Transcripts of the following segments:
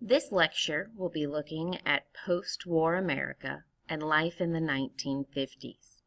This lecture will be looking at post-war America and life in the 1950s.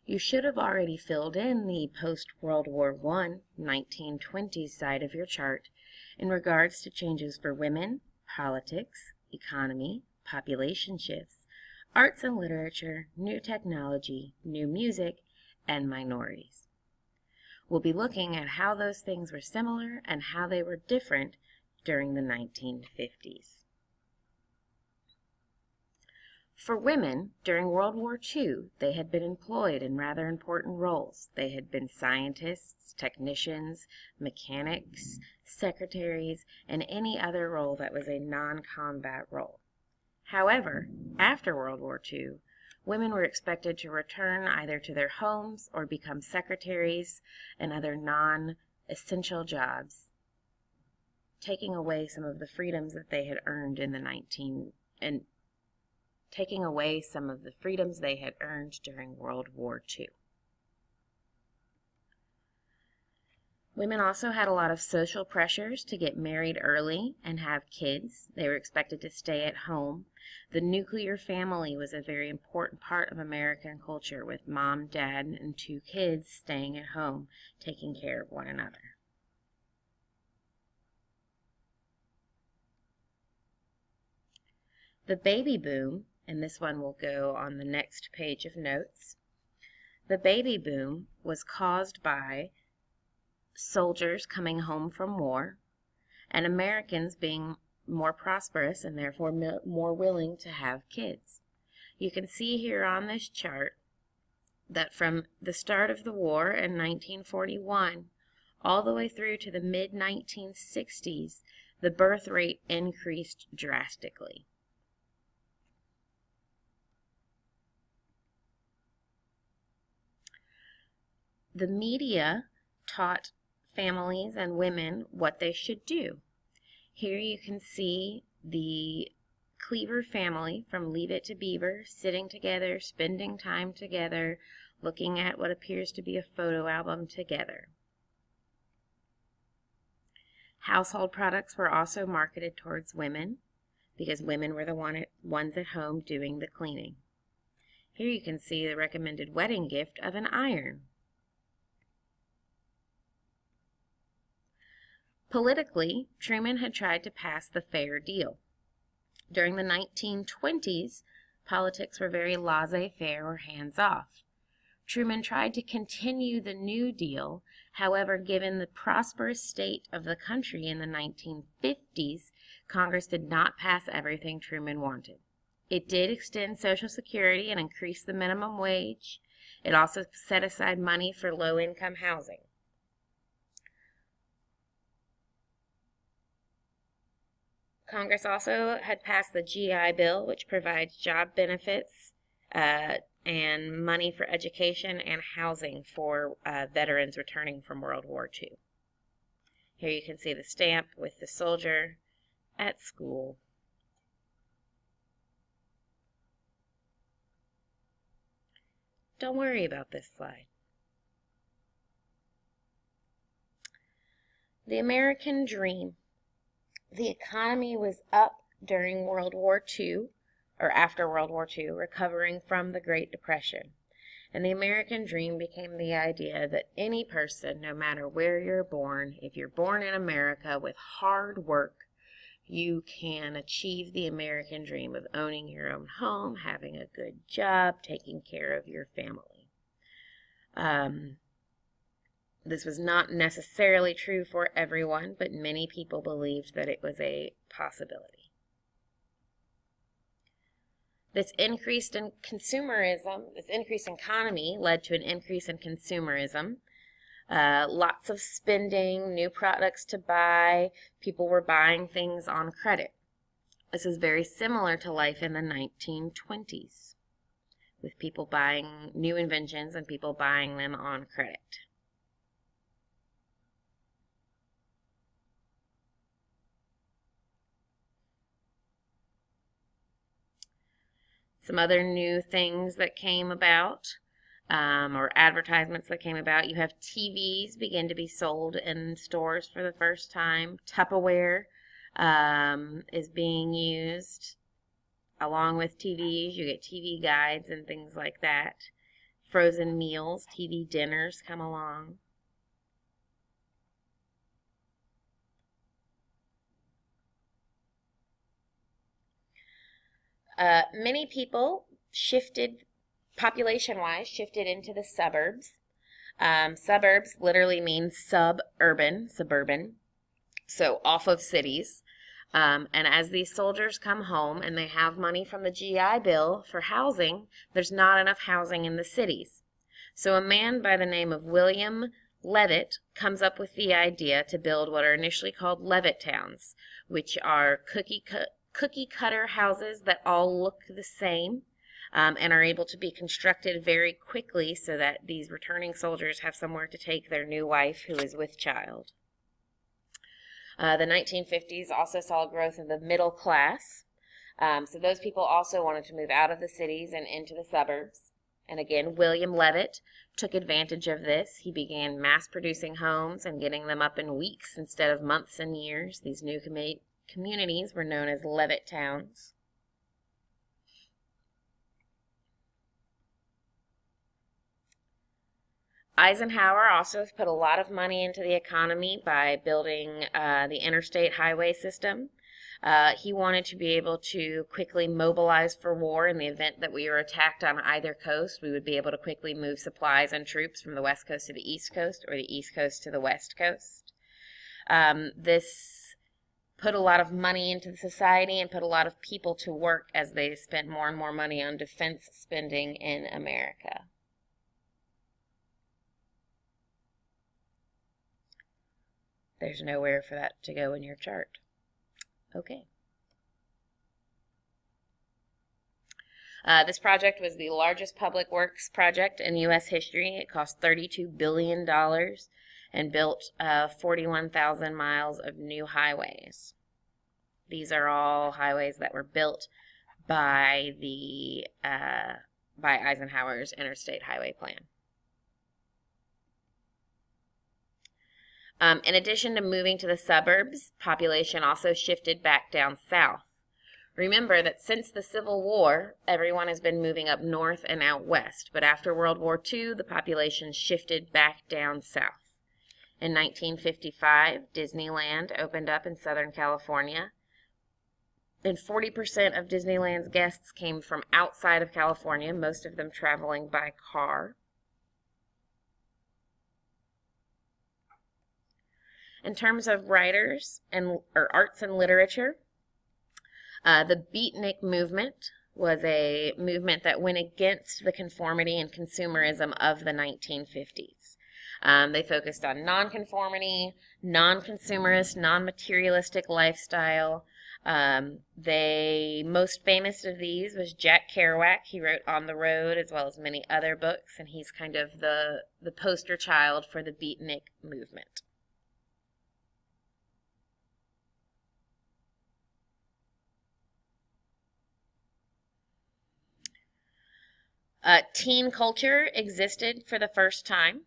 You should have already filled in the post-World War I 1920s side of your chart in regards to changes for women, politics, economy, population shifts, arts and literature, new technology, new music, and minorities. We'll be looking at how those things were similar and how they were different during the 1950s. For women, during World War II, they had been employed in rather important roles. They had been scientists, technicians, mechanics, secretaries, and any other role that was a non-combat role. However, after World War II, women were expected to return either to their homes or become secretaries and other non-essential jobs, taking away some of the freedoms that they had earned during World War II. Women also had a lot of social pressures to get married early and have kids. They were expected to stay at home. The nuclear family was a very important part of American culture, with mom, dad, and 2 kids staying at home, taking care of one another. The baby boom, and this one will go on the next page of notes. The baby boom was caused by soldiers coming home from war and Americans being more prosperous and therefore more willing to have kids. You can see here on this chart that from the start of the war in 1941 all the way through to the mid-1960s, the birth rate increased drastically. The media taught families and women what they should do. Here you can see the Cleaver family from Leave It to Beaver sitting together, spending time together, looking at what appears to be a photo album together. Household products were also marketed towards women because women were the ones at home doing the cleaning. Here you can see the recommended wedding gift of an iron. Politically, Truman had tried to pass the fair deal. During the 1920s, politics were very laissez-faire or hands-off. Truman tried to continue the New Deal. However, given the prosperous state of the country in the 1950s, Congress did not pass everything Truman wanted. It did extend Social Security and increase the minimum wage. It also set aside money for low-income housing. Congress also had passed the GI Bill, which provides job benefits and money for education and housing for veterans returning from World War II. Here you can see the stamp with the soldier at school. Don't worry about this slide. The American Dream. The economy was up during World War II, or after World War II, recovering from the Great Depression. And the American dream became the idea that any person, no matter where you're born, if you're born in America with hard work, you can achieve the American dream of owning your own home, having a good job, taking care of your family. This was not necessarily true for everyone, but many people believed that it was a possibility. This increase in consumerism, this increased economy led to an increase in consumerism. Lots of spending, new products to buy. People were buying things on credit. This is very similar to life in the 1920s, with people buying new inventions and people buying them on credit. Some other new things that came about, or advertisements that came about. You have TVs begin to be sold in stores for the first time. Tupperware is being used. Along with TVs, you get TV guides and things like that. Frozen meals, TV dinners come along. Many people shifted, population-wise, shifted into the suburbs. Suburbs literally means suburban, so off of cities. And as these soldiers come home and they have money from the GI Bill for housing, there's not enough housing in the cities. So a man by the name of William Levitt comes up with the idea to build what are initially called Levitt towns, which are cookie cutter houses that all look the same, and are able to be constructed very quickly so that these returning soldiers have somewhere to take their new wife who is with child. The 1950s also saw growth of the middle class. So those people also wanted to move out of the cities and into the suburbs. And again, William Levitt took advantage of this. He began mass producing homes and getting them up in weeks instead of months and years. These new communities were known as Levitt towns. Eisenhower also put a lot of money into the economy by building the interstate highway system. He wanted to be able to quickly mobilize for war in the event that we were attacked on either coast. We would be able to quickly move supplies and troops from the west coast to the east coast or the east coast to the west coast. This put a lot of money into the society and put a lot of people to work as they spent more and more money on defense spending in America. There's nowhere for that to go in your chart. Okay. This project was the largest public works project in U.S. history. It cost $32 billion and built 41,000 miles of new highways. These are all highways that were built by by Eisenhower's Interstate Highway Plan. In addition to moving to the suburbs, population also shifted back down south. Remember that since the Civil War, everyone has been moving up north and out west, but after World War II, the population shifted back down south. In 1955, Disneyland opened up in Southern California, and 40% of Disneyland's guests came from outside of California, most of them traveling by car. In terms of writers or arts and literature, the beatnik movement was a movement that went against the conformity and consumerism of the 1950s. They focused on nonconformity, non-consumerist, non-materialistic lifestyle. Most famous of these was Jack Kerouac. He wrote On the Road as well as many other books, and he's kind of the poster child for the beatnik movement. Teen culture existed for the first time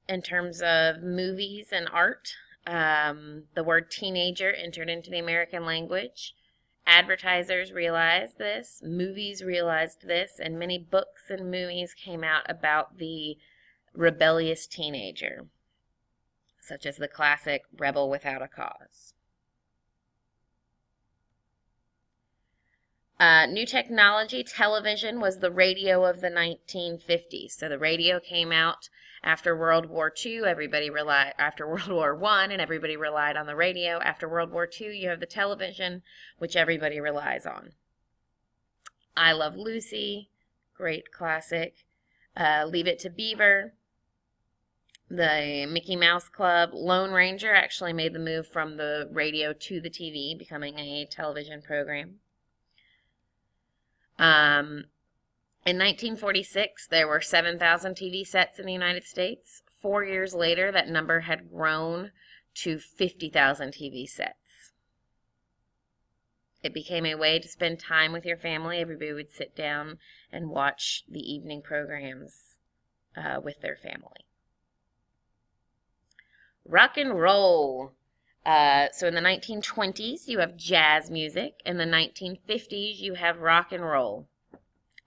in terms of movies and art. The word teenager entered into the American language. Advertisers realized this, movies realized this, and many books and movies came out about the rebellious teenager, such as the classic Rebel Without a Cause. New technology, television was the radio of the 1950s. So the radio came out after World War II. After World War I, and everybody relied on the radio. After World War II, you have the television, which everybody relies on. I Love Lucy, great classic. Leave It to Beaver. The Mickey Mouse Club. Lone Ranger actually made the move from the radio to the TV, becoming a television program. In 1946, there were 7,000 TV sets in the United States. 4 years later, that number had grown to 50,000 TV sets. It became a way to spend time with your family. Everybody would sit down and watch the evening programs with their family. Rock and roll. So in the 1920s, you have jazz music. In the 1950s, you have rock and roll.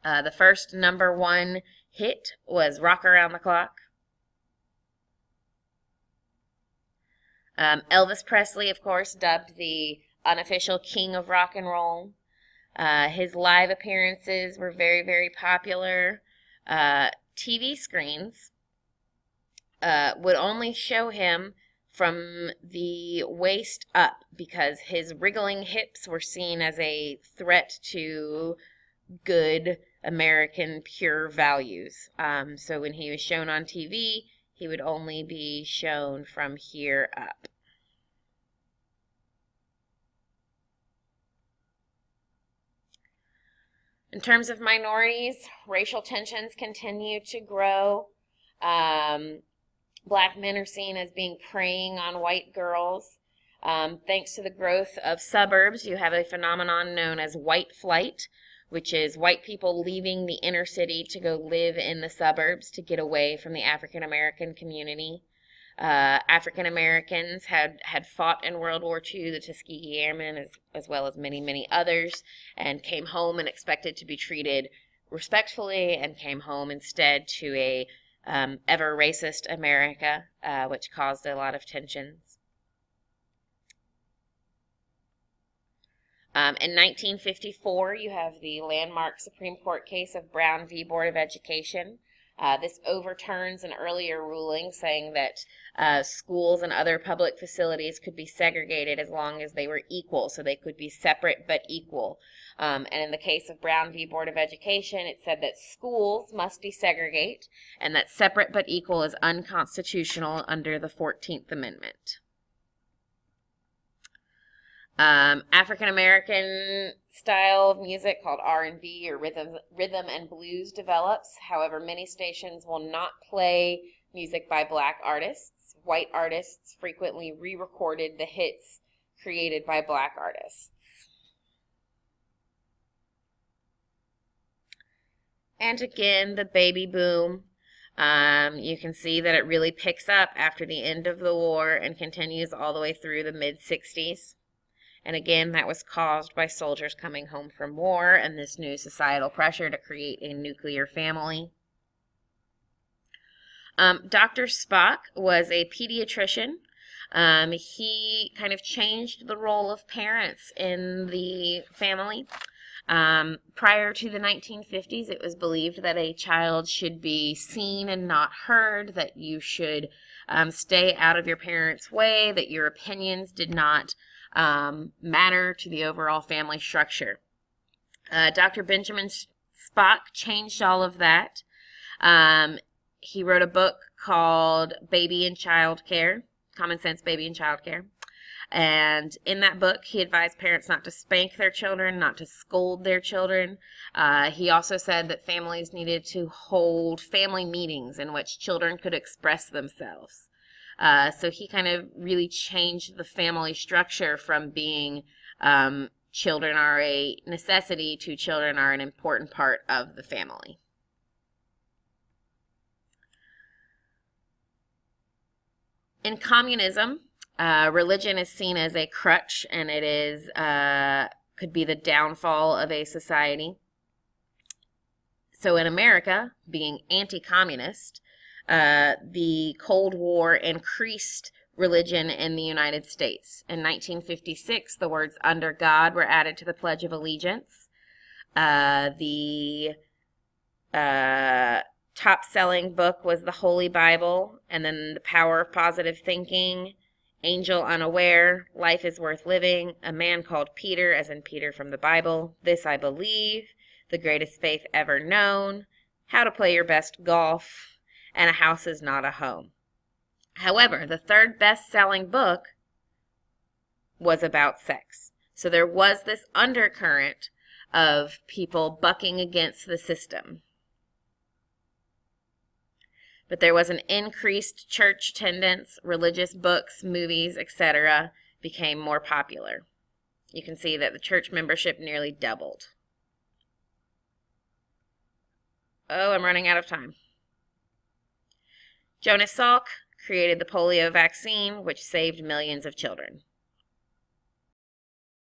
The first #1 hit was Rock Around the Clock. Elvis Presley, of course, dubbed the unofficial king of rock and roll. His live appearances were very, very popular. TV screens would only show him from the waist up because his wriggling hips were seen as a threat to good American pure values. So when he was shown on TV, he would only be shown from here up. In terms of minorities, racial tensions continue to grow. Black men are seen as being preying on white girls. Thanks to the growth of suburbs, you have a phenomenon known as white flight, which is white people leaving the inner city to go live in the suburbs to get away from the African American community. African Americans had fought in World War II, the Tuskegee Airmen, as well as many, many others, and came home and expected to be treated respectfully, and came home instead to a ever racist America, which caused a lot of tensions. In 1954, you have the landmark Supreme Court case of Brown v. Board of Education. This overturns an earlier ruling saying that schools and other public facilities could be segregated as long as they were equal, so they could be separate but equal. And in the case of Brown v. Board of Education, it said that schools must desegregate and that separate but equal is unconstitutional under the 14th Amendment. African American style of music called R&B, or rhythm and blues, develops. However, many stations will not play music by black artists. White artists frequently re-recorded the hits created by black artists. And again, the baby boom. You can see that it really picks up after the end of the war and continues all the way through the mid-60s. And again, that was caused by soldiers coming home from war and this new societal pressure to create a nuclear family. Dr. Spock was a pediatrician. He kind of changed the role of parents in the family. Prior to the 1950s, it was believed that a child should be seen and not heard, that you should stay out of your parents' way, that your opinions did not matter to the overall family structure. Dr. Benjamin Spock changed all of that. He wrote a book called Baby and Child Care, Common Sense Baby and Child Care. And in that book, he advised parents not to spank their children, not to scold their children. He also said that families needed to hold family meetings in which children could express themselves. So he kind of really changed the family structure from being children are a necessity to children are an important part of the family. In communism, religion is seen as a crutch, and it is could be the downfall of a society. So in America, being anti-communist, the Cold War increased religion in the United States. In 1956, the words "under God" were added to the Pledge of Allegiance. The top-selling book was the Holy Bible, and then The Power of Positive Thinking, Angel Unaware, Life is Worth Living, A Man Called Peter, as in Peter from the Bible, This I Believe, The Greatest Faith Ever Known, How to Play Your Best Golf, and A House is Not a Home. However, the third best-selling book was about sex. So there was this undercurrent of people bucking against the system. But there was an increased church attendance, religious books, movies, etc. became more popular. You can see that the church membership nearly doubled. Oh, I'm running out of time. Jonas Salk created the polio vaccine, which saved millions of children.